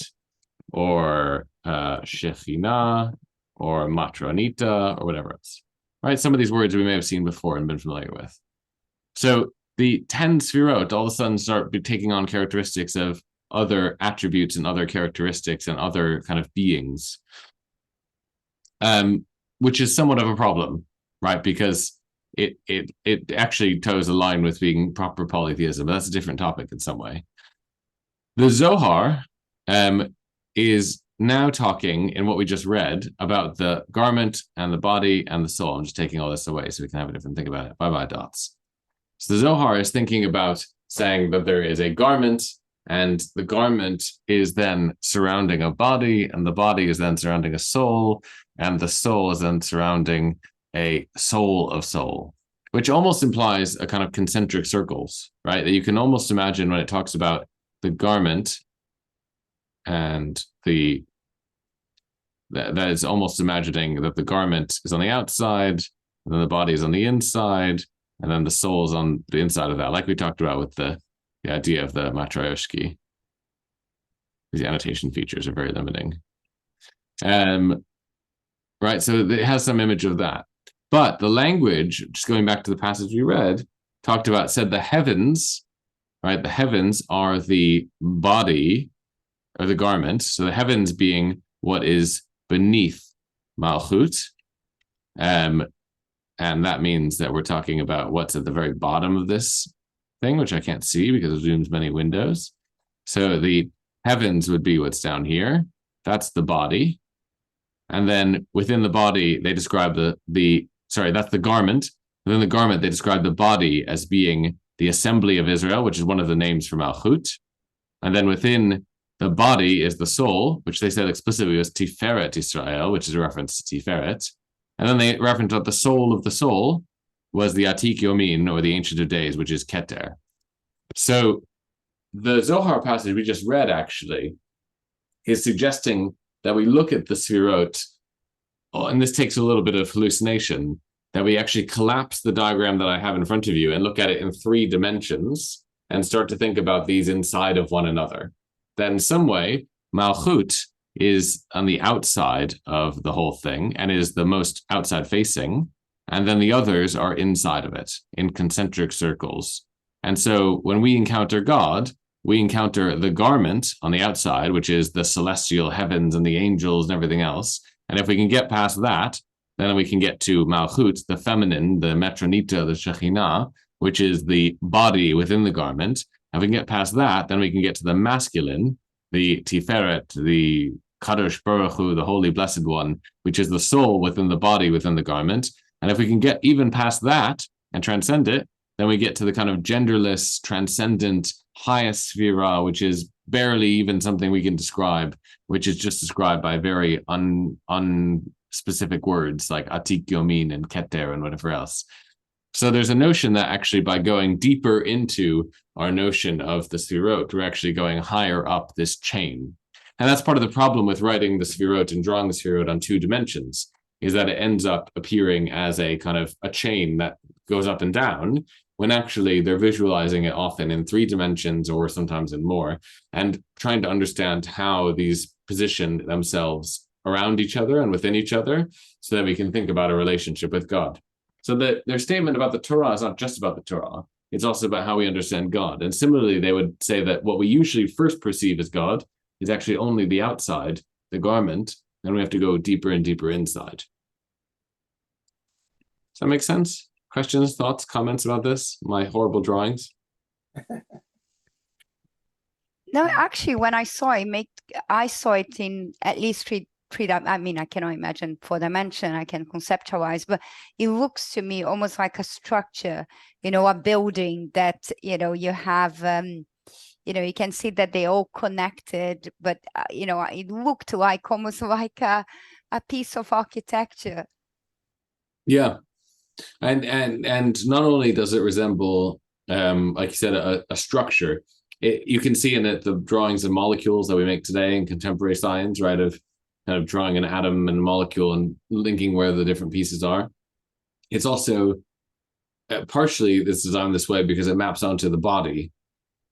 or Shekhinah, or Matronita, or whatever else. Right? Some of these words we may have seen before and been familiar with. So the 10 Sefirot all of a sudden start taking on characteristics of other attributes and other characteristics and other kind of beings, which is somewhat of a problem, right? Because it actually toes a line with being proper polytheism, but that's a different topic in some way. The Zohar is now talking in what we just read about the garment and the body and the soul. I'm just taking all this away so we can have a different think about it. Bye-bye dots. So the Zohar is thinking about saying that there is a garment, and the garment is then surrounding a body, and the body is then surrounding a soul, and the soul is then surrounding a soul of soul, which almost implies a kind of concentric circles, right? That you can almost imagine when it talks about the garment and that is almost imagining that the garment is on the outside, and then the body is on the inside, and then the soul is on the inside of that, like we talked about with the idea of the Matryoshki. These annotation features are very limiting. Right, so it has some image of that. But the language, just going back to the passage we read, said the heavens, right? The heavens are the body or the garment. So the heavens being what is beneath Malchut, And that means that we're talking about what's at the very bottom of this thing, which I can't see because it zooms many windows. So the heavens would be what's down here. That's the body. And then within the body, they describe that's the garment. Within the garment, they describe the body as being the assembly of Israel, which is one of the names for Malchut. And then within the body is the soul, which they said explicitly was Tiferet Israel, which is a reference to Tiferet. And then they referenced that the soul of the soul was the Atik Yomin, or the Ancient of Days, which is Keter. So the Zohar passage we just read, actually, is suggesting that we look at the Sefirot, and this takes a little bit of hallucination, that we actually collapse the diagram that I have in front of you and look at it in 3 dimensions and start to think about these inside of one another. That in some way, Malchut is on the outside of the whole thing and is the most outside facing, and then the others are inside of it in concentric circles. And so when we encounter God, we encounter the garment on the outside, which is the celestial heavens and the angels and everything else. And if we can get past that, then we can get to Malchut, the feminine, the Metronita, the Shekhinah, which is the body within the garment. If we can get past that, then we can get to the masculine, the Tiferet, the Kadosh Baruch Hu, the Holy Blessed One, which is the soul within the body within the garment. And if we can get even past that and transcend it, then we get to the kind of genderless, transcendent, highest Sefirah, which is barely even something we can describe, which is just described by very unspecific words like Atik Yomin and Keter and whatever else. So there's a notion that actually by going deeper into our notion of the Sefirot, we're actually going higher up this chain. And that's part of the problem with writing the Sefirot and drawing the Sefirot on 2 dimensions, is that it ends up appearing as a kind of a chain that goes up and down, when actually they're visualizing it often in 3 dimensions or sometimes in more, and trying to understand how these position themselves around each other and within each other so that we can think about a relationship with God. So their statement about the Torah is not just about the Torah, it's also about how we understand God. And similarly, they would say that what we usually first perceive as God is actually only the outside, the garment, and we have to go deeper and deeper inside. Does that make sense? Questions, thoughts, comments about this? My horrible drawings? No, actually, when I saw it, I saw it in at least three. I mean, I cannot imagine 4 dimension. I can conceptualize, but it looks to me almost like a structure. A building that you have. You can see that they're all connected, but it looked like almost like a piece of architecture. Yeah. And not only does it resemble, like you said, a structure, you can see in it the drawings of molecules that we make today in contemporary science, right, of kind of drawing an atom and a molecule and linking where the different pieces are. It's also partially this designed this way because it maps onto the body.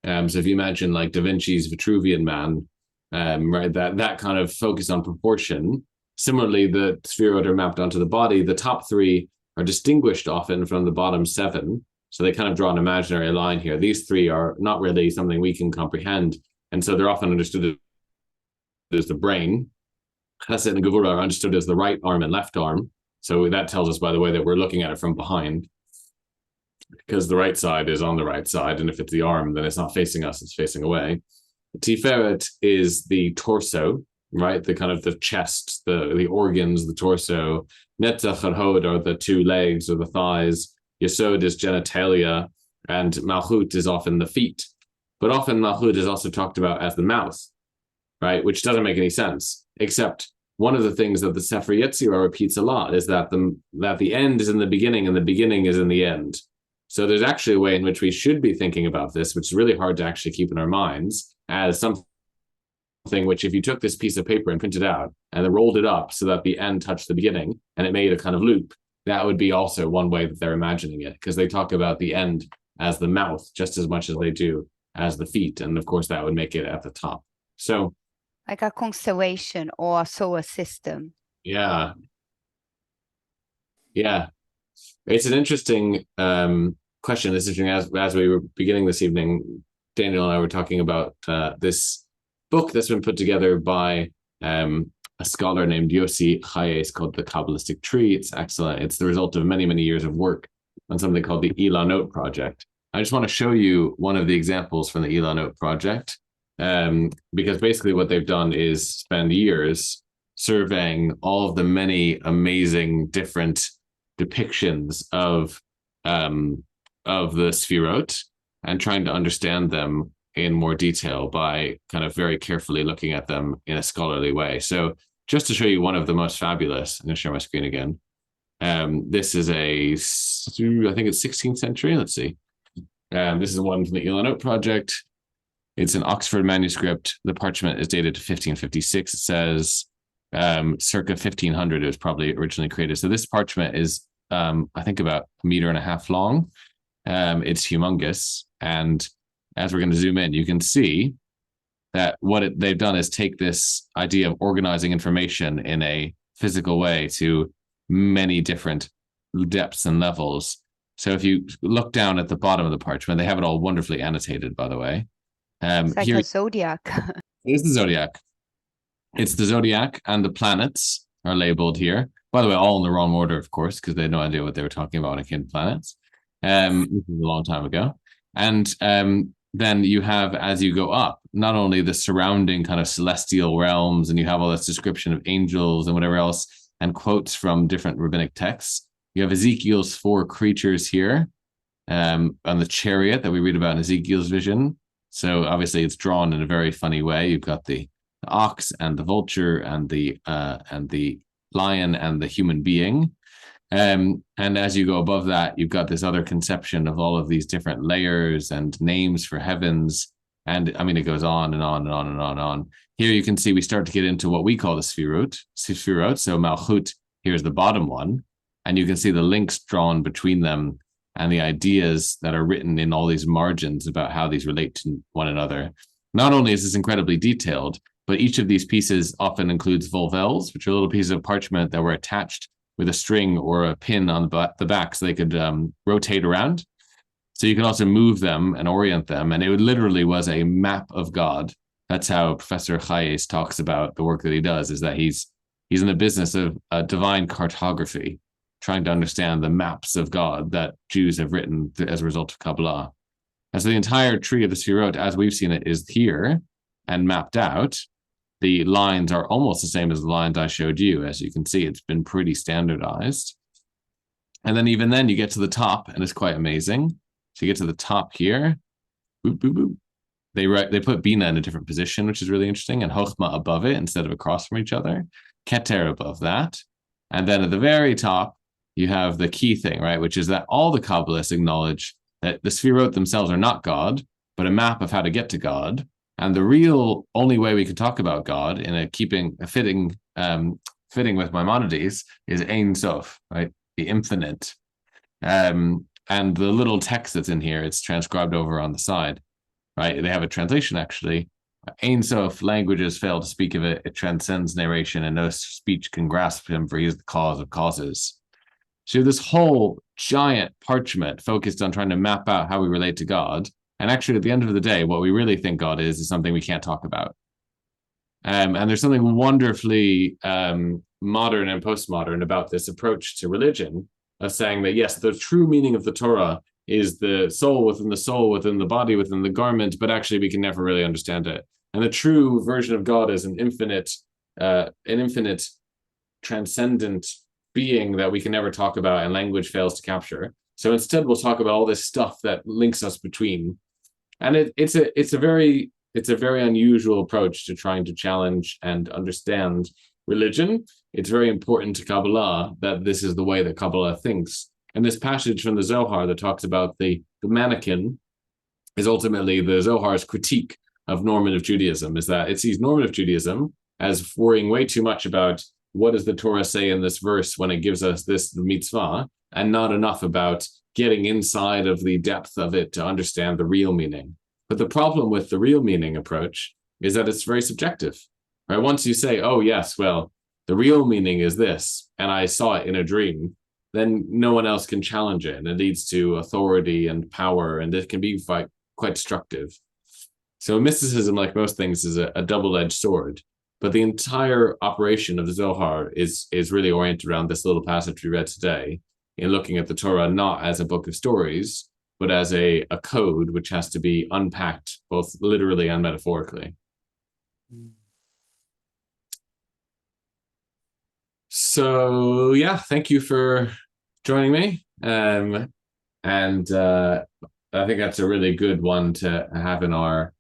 So if you imagine like Da Vinci's Vitruvian Man, right, that kind of focus on proportion. Similarly, the Sefirot are mapped onto the body. The top 3 are distinguished often from the bottom 7. So they kind of draw an imaginary line here. These 3 are not really something we can comprehend. And so they're often understood as the brain. Chesed and Gevurah are understood as the right arm and left arm. So that tells us, by the way, that we're looking at it from behind, because the right side is on the right side. And if it's the arm, then it's not facing us, it's facing away. The Tiferet is the torso, right? The kind of the chest, the organs, the torso. Netzach and Hod are the 2 legs or the thighs. Yesod is genitalia, and Malchut is often the feet. But often Malchut is also talked about as the mouth, right? Which doesn't make any sense, except one of the things that the Sefer Yetzirah repeats a lot is that the end is in the beginning and the beginning is in the end. So there's actually a way in which we should be thinking about this, which is really hard to actually keep in our minds, as something which if you took this piece of paper and printed out and then rolled it up so that the end touched the beginning and it made a kind of loop, that would be also one way that they're imagining it, because they talk about the end as the mouth just as much as they do as the feet. And of course, that would make it at the top. So like a constellation or a solar system. Yeah. It's an interesting question. This is as we were beginning this evening, Daniel and I were talking about this book that's been put together by a scholar named Yossi Chayes called The Kabbalistic Tree. It's excellent. It's the result of many, many years of work on something called the Ilanot project. I just want to show you one of the examples from the Ilanot project, because basically what they've done is spend years surveying all of the many amazing different depictions of the Sefirot and trying to understand them in more detail by kind of very carefully looking at them in a scholarly way. So just to show you one of the most fabulous, I'm going to share my screen again. This is I think it's 16th century. Let's see. This is one from the Ilanot project. It's an Oxford manuscript. The parchment is dated to 1556. It says circa 1500 it was probably originally created. So this parchment is, I think, about 1.5 meters long. It's humongous. And as we're going to zoom in, you can see that they've done is take this idea of organizing information in a physical way to many different depths and levels. So if you look down at the bottom of the parchment, they have it all wonderfully annotated, by the way. It's like a zodiac. It is the zodiac. It's the zodiac, and the planets are labeled here. By the way, all in the wrong order, of course, because they had no idea what they were talking about when it came to planets. This was a long time ago. And then you have, as you go up, not only the surrounding kind of celestial realms, and you have all this description of angels and whatever else, and quotes from different rabbinic texts. You have Ezekiel's 4 creatures here, on the chariot that we read about in Ezekiel's vision. So obviously it's drawn in a very funny way. You've got the ox and the vulture and the lion and the human being. And as you go above that, you've got this other conception of all of these different layers and names for heavens. And I mean, it goes on and on and on and on and on. Here you can see we start to get into what we call the Sefirot. So Malchut, here's the bottom one. And you can see the links drawn between them and the ideas that are written in all these margins about how these relate to one another. Not only is this incredibly detailed, but each of these pieces often includes volvels, which are little pieces of parchment that were attached with a string or a pin on the back so they could rotate around. So you can also move them and orient them. And it literally was a map of God. That's how Professor Chayes talks about the work that he does, is that he's in the business of divine cartography, trying to understand the maps of God that Jews have written as a result of Kabbalah. And so the entire tree of the Sefirot, as we've seen it, is here and mapped out. The lines are almost the same as the lines I showed you. As you can see, it's been pretty standardized. And then even then you get to the top, and it's quite amazing. So you get to the top here. Boop, boop, boop. They put Bina in a different position, which is really interesting, and Chochmah above it instead of across from each other. Keter above that. And then at the very top, you have the key thing, right? Which is that all the Kabbalists acknowledge that the Sefirot themselves are not God, but a map of how to get to God. And the real only way we can talk about God in a fitting with Maimonides is Ein Sof, right? The infinite. And the little text that's in here, it's transcribed over on the side, right? They have a translation actually. Ein Sof, languages fail to speak of it. It transcends narration, and no speech can grasp him, for he is the cause of causes. So this whole giant parchment focused on trying to map out how we relate to God. And actually, at the end of the day, what we really think God is something we can't talk about. And there's something wonderfully modern and postmodern about this approach to religion, of saying that, yes, the true meaning of the Torah is the soul, within the body, within the garment, but actually we can never really understand it. And the true version of God is an infinite, transcendent being that we can never talk about and language fails to capture. So instead, we'll talk about all this stuff that links us between. And it's a very unusual approach to trying to challenge and understand religion. It's very important to Kabbalah that this is the way that Kabbalah thinks. And this passage from the Zohar that talks about the mannequin is ultimately the Zohar's critique of normative Judaism, is that it sees normative Judaism as worrying way too much about what does the Torah say in this verse when it gives us this mitzvah, and not enough about getting inside of the depth of it to understand the real meaning. But the problem with the real meaning approach is that it's very subjective, right? Once you say, oh, yes, well, the real meaning is this, and I saw it in a dream, then no one else can challenge it. And it leads to authority and power, and it can be quite destructive. So mysticism, like most things, is a double-edged sword. but the entire operation of the Zohar is really oriented around this little passage we read today, in looking at the Torah not as a book of stories, but as a code which has to be unpacked both literally and metaphorically. So yeah, thank you for joining me. And I think that's a really good one to have in our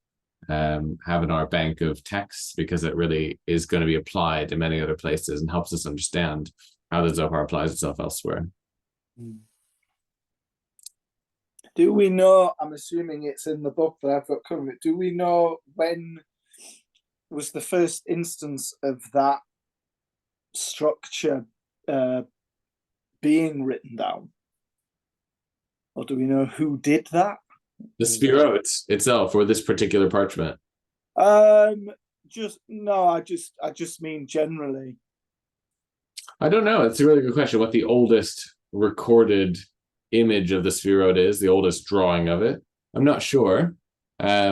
bank of texts, because it really is going to be applied in many other places and helps us understand how the Zohar applies itself elsewhere. Do we know, I'm assuming it's in the book that I've got covered, do we know when was the first instance of that structure being written down? Or do we know who did that? The Sefirot itself, or this particular parchment? I just mean generally. I don't know. It's a really good question. What the oldest recorded image of the Sefirot is, the oldest drawing of it, I'm not sure. I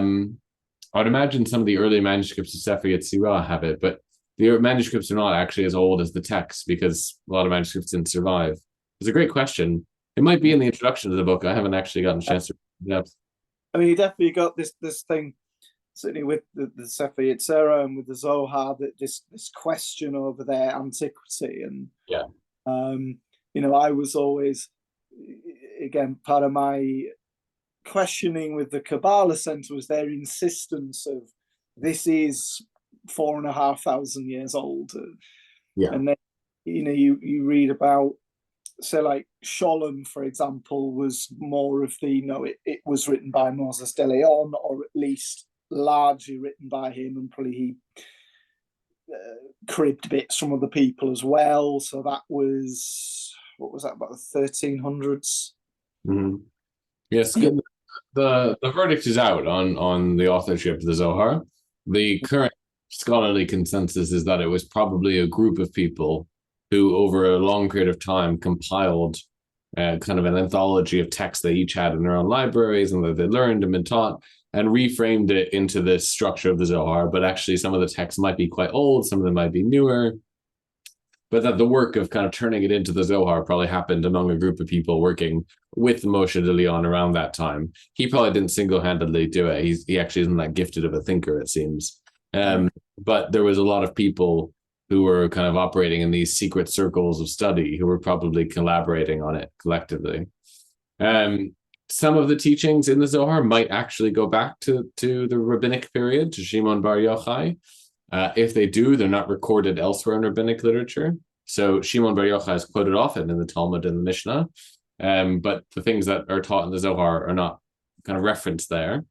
would imagine some of the early manuscripts of Sefer Yetzirah have it, but the manuscripts are not actually as old as the text, because a lot of manuscripts didn't survive. It's a great question. It might be in the introduction to the book. I haven't actually gotten a chance to read it. I mean, you definitely got this thing, certainly with the Sefer Yetzirah and with the Zohar, that this question over their antiquity. And I was always, again, part of my questioning with the Kabbalah Center was their insistence of this is 4,500 years old. And then you read about, so like Sholem, for example, was more of the, it was written by Moses de Leon, or at least largely written by him, and probably he cribbed bits from other people as well. So that was, what was that, about the 1300s? Mm-hmm. Yes, the verdict is out on the authorship of the Zohar. The current scholarly consensus is that it was probably a group of people who, over a long period of time, compiled kind of an anthology of texts they each had in their own libraries and that they learned and been taught, and reframed it into this structure of the Zohar. But actually, some of the texts might be quite old, some of them might be newer. But that the work of kind of turning it into the Zohar probably happened among a group of people working with Moshe de Leon around that time. He probably didn't single-handedly do it. He actually isn't that gifted of a thinker, it seems. But there was a lot of people who were kind of operating in these secret circles of study who were probably collaborating on it collectively. Some of the teachings in the Zohar might actually go back to the rabbinic period, to Shimon Bar Yochai. If they do, they're not recorded elsewhere in rabbinic literature. So Shimon Bar Yochai is quoted often in the Talmud and the Mishnah, but the things that are taught in the Zohar are not kind of referenced there.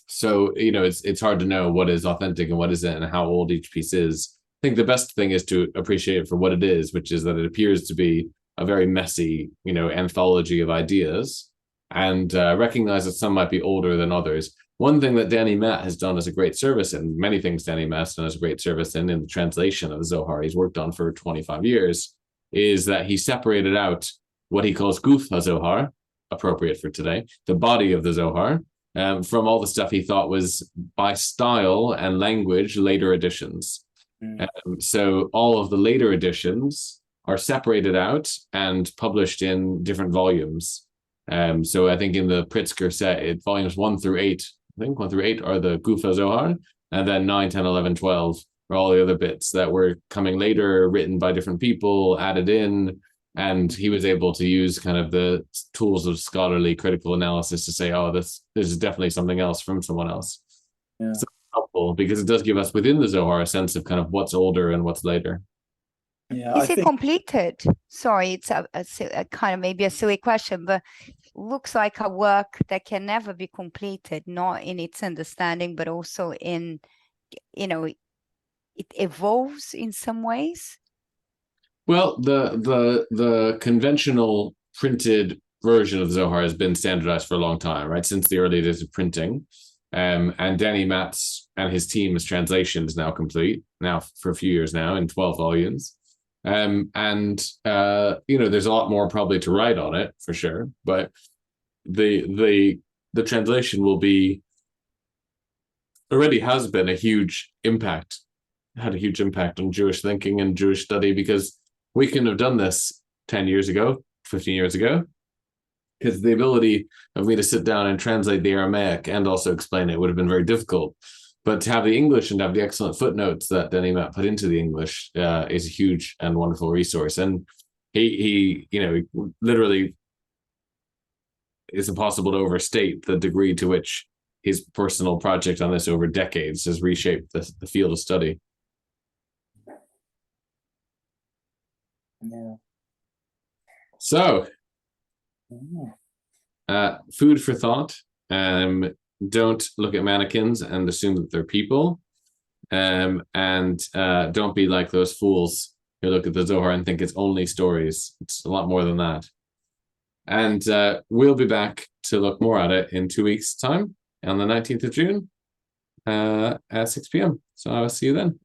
So, it's hard to know what is authentic and what isn't, and how old each piece is. I think the best thing is to appreciate it for what it is, which is that it appears to be a very messy, anthology of ideas, and recognize that some might be older than others. One thing that Danny Matt has done as a great service, and many things Danny Matt has done as a great service in the translation of the Zohar he's worked on for 25 years, is that he separated out what he calls Guf HaZohar, appropriate for today, the body of the Zohar, from all the stuff he thought was, by style and language, later editions. So all of the later editions are separated out and published in different volumes. So I think in the Pritzker set, volumes 1 through 8, I think 1 through 8 are the Guf HaZohar, and then 9, 10, 11, 12 are all the other bits that were coming later, written by different people, added in, and he was able to use kind of the tools of scholarly critical analysis to say, oh, this is definitely something else from someone else. Yeah. So helpful, because it does give us within the Zohar a sense of kind of what's older and what's later. Yeah, is it completed? Sorry, it's a kind of maybe a silly question, but looks like a work that can never be completed, not in its understanding, but also in, it evolves in some ways. Well, the conventional printed version of the Zohar has been standardized for a long time, right? Since the early days of printing. And Danny Matt's and his team's translation is now complete, now for a few years now, in 12 volumes. There's a lot more probably to write on it, for sure. But the translation will be, already has been a huge impact had a huge impact on Jewish thinking and Jewish study, because we couldn't have done this 10 years ago, 15 years ago, because the ability of me to sit down and translate the Aramaic and also explain it would have been very difficult. But to have the English and have the excellent footnotes that Denny Matt put into the English is a huge and wonderful resource. And he literally, it's impossible to overstate the degree to which his personal project on this over decades has reshaped the field of study. Yeah. So, food for thought. Don't look at mannequins and assume that they're people. And don't be like those fools who look at the Zohar and think it's only stories. It's a lot more than that. And we'll be back to look more at it in 2 weeks' time on the 19th of June at 6 p.m. So I will see you then.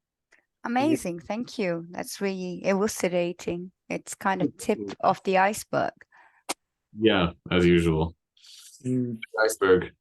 Amazing. Thank you. That's really elucidating. It's kind of tip of the iceberg. Yeah, as usual. Iceberg.